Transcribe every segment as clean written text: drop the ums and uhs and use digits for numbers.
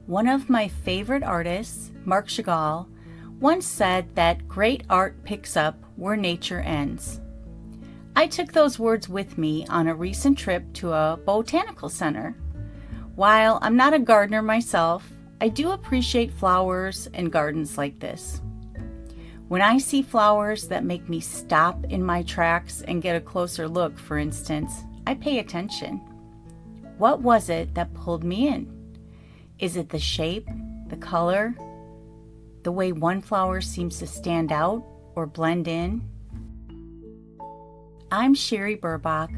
One of my favorite artists, Marc Chagall, once said that great art picks up where nature ends. I took those words with me on a recent trip to a botanical center. While I'm not a gardener myself, I do appreciate flowers and gardens like this. When I see flowers that make me stop in my tracks and get a closer look, for instance, I pay attention. What was it that pulled me in? Is it the shape, the color, the way one flower seems to stand out or blend in? I'm Cherie Burbach,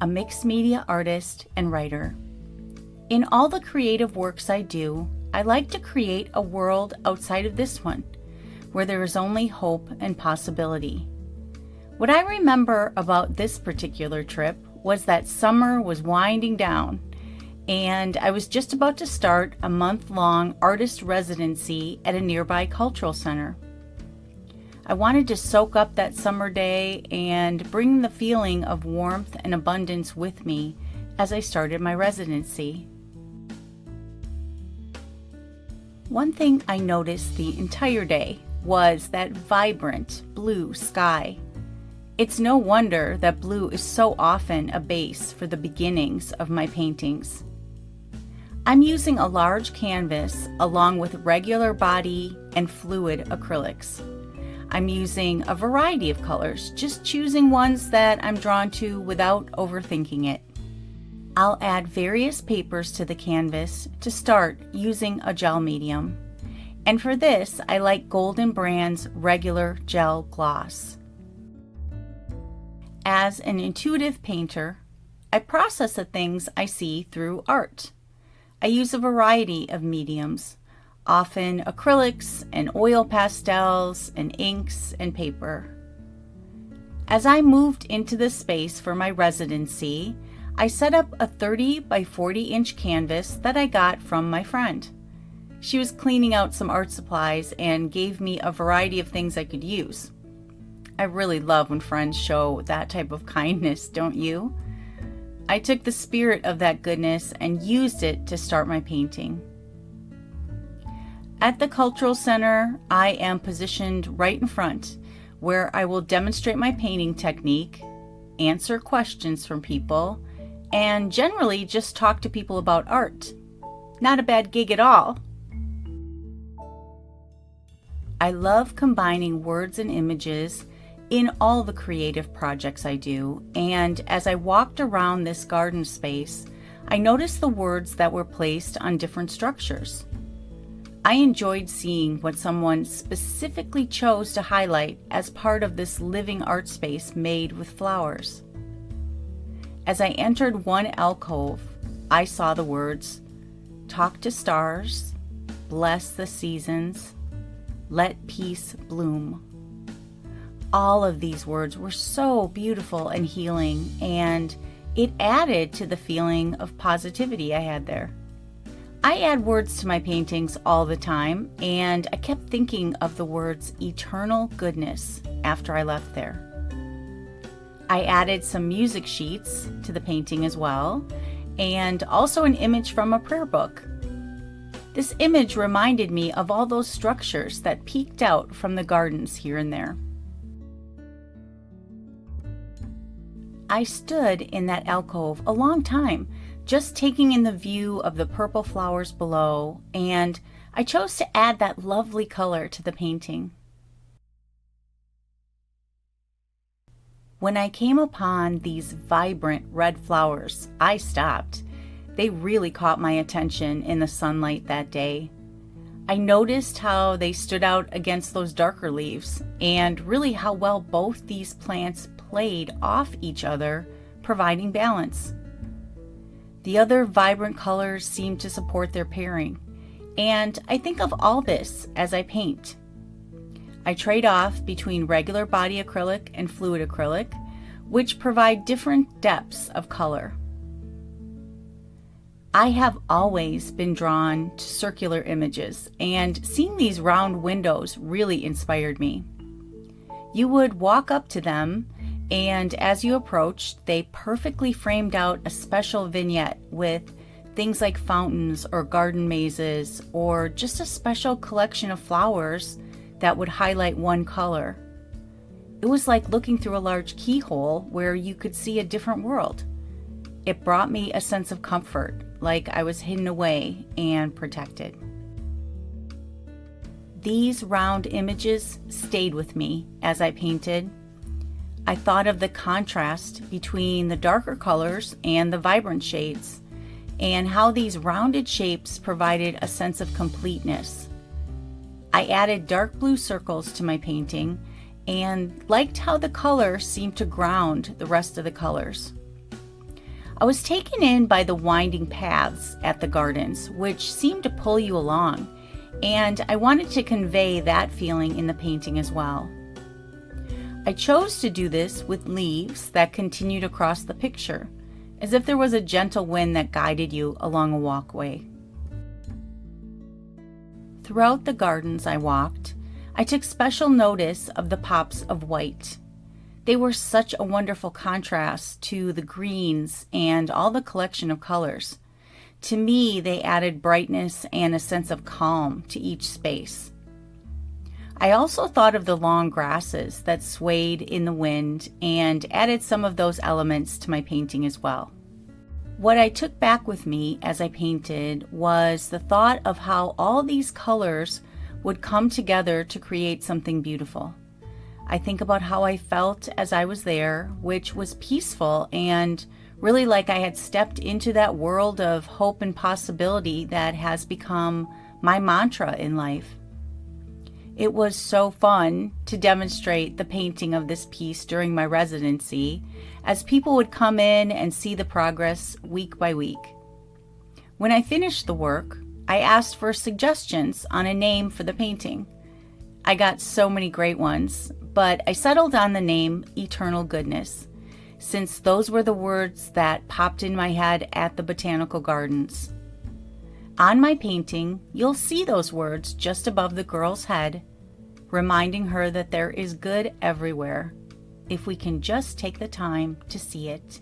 a mixed media artist and writer. In all the creative works I do, I like to create a world outside of this one, where there is only hope and possibility. What I remember about this particular trip was that summer was winding down, and I was just about to start a month-long artist residency at a nearby cultural center. I wanted to soak up that summer day and bring the feeling of warmth and abundance with me as I started my residency. One thing I noticed the entire day was that vibrant blue sky. It's no wonder that blue is so often a base for the beginnings of my paintings. I'm using a large canvas along with regular body and fluid acrylics. I'm using a variety of colors, just choosing ones that I'm drawn to without overthinking it. I'll add various papers to the canvas to start using a gel medium. And for this, I like Golden Brand's regular gel gloss. As an intuitive painter, I process the things I see through art. I use a variety of mediums, often acrylics and oil pastels and inks and paper. As I moved into the space for my residency, I set up a 30 by 40 inch canvas that I got from my friend. She was cleaning out some art supplies and gave me a variety of things I could use. I really love when friends show that type of kindness, don't you? I took the spirit of that goodness and used it to start my painting. At the Cultural Center, I am positioned right in front, where I will demonstrate my painting technique, answer questions from people, and generally just talk to people about art. Not a bad gig at all. I love combining words and images in all the creative projects I do, and as I walked around this garden space, I noticed the words that were placed on different structures. I enjoyed seeing what someone specifically chose to highlight as part of this living art space made with flowers. As I entered one alcove, I saw the words, "Talk to stars, bless the seasons, let peace bloom." All of these words were so beautiful and healing, and it added to the feeling of positivity I had there. I add words to my paintings all the time, and I kept thinking of the words eternal goodness after I left there. I added some music sheets to the painting as well, and also an image from a prayer book. This image reminded me of all those structures that peeked out from the gardens here and there. I stood in that alcove a long time, just taking in the view of the purple flowers below, and I chose to add that lovely color to the painting. When I came upon these vibrant red flowers, I stopped. They really caught my attention in the sunlight that day. I noticed how they stood out against those darker leaves, and really how well both these plants played off each other, providing balance. The other vibrant colors seem to support their pairing, and I think of all this as I paint. I trade off between regular body acrylic and fluid acrylic, which provide different depths of color. I have always been drawn to circular images, and seeing these round windows really inspired me. You would walk up to them, and as you approached, they perfectly framed out a special vignette with Things like fountains or garden mazes or just a special collection of flowers that would highlight one color. It was like looking through a large keyhole where you could see a different world. It brought me a sense of comfort, like I was hidden away and protected. These round images stayed with me as I painted. I thought of the contrast between the darker colors and the vibrant shades, and how these rounded shapes provided a sense of completeness. I added dark blue circles to my painting and liked how the color seemed to ground the rest of the colors. I was taken in by the winding paths at the gardens, which seemed to pull you along, and I wanted to convey that feeling in the painting as well. I chose to do this with leaves that continued across the picture, as if there was a gentle wind that guided you along a walkway. Throughout the gardens I walked, I took special notice of the pops of white. They were such a wonderful contrast to the greens and all the collection of colors. To me, they added brightness and a sense of calm to each space. I also thought of the long grasses that swayed in the wind and added some of those elements to my painting as well. What I took back with me as I painted was the thought of how all these colors would come together to create something beautiful. I think about how I felt as I was there, which was peaceful and really like I had stepped into that world of hope and possibility that has become my mantra in life. It was so fun to demonstrate the painting of this piece during my residency, as people would come in and see the progress week by week. When I finished the work, I asked for suggestions on a name for the painting. I got so many great ones, but I settled on the name Eternal Goodness, since those were the words that popped in my head at the Botanical Gardens. On my painting, you'll see those words just above the girl's head, reminding her that there is good everywhere, if we can just take the time to see it.